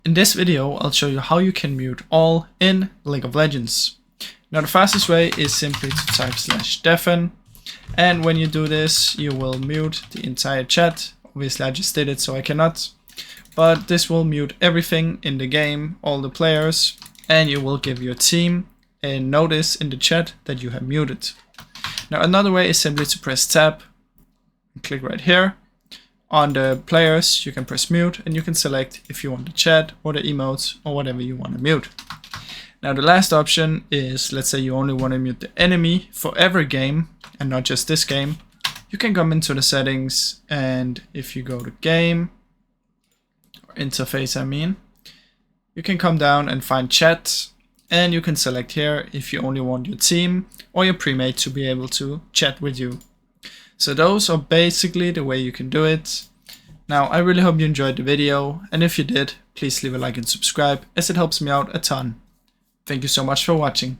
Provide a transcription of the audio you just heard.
In this video, I'll show you how you can mute all in League of Legends. Now the fastest way is simply to type /deafen, and when you do this you will mute the entire chat. Obviously I just did it so I cannot, but this will mute everything in the game, all the players, and you will give your team a notice in the chat that you have muted. Now another way is simply to press tab and click right here. On the players you can press mute and you can select if you want the chat or the emotes or whatever you want to mute. Now the last option is, let's say you only want to mute the enemy for every game and not just this game. You can come into the settings, and if you go to game, or interface I mean, you can come down and find chat, and you can select here if you only want your team or your premate to be able to chat with you. So those are basically the way you can do it. Now I really hope you enjoyed the video, and if you did, please leave a like and subscribe as it helps me out a ton. Thank you so much for watching.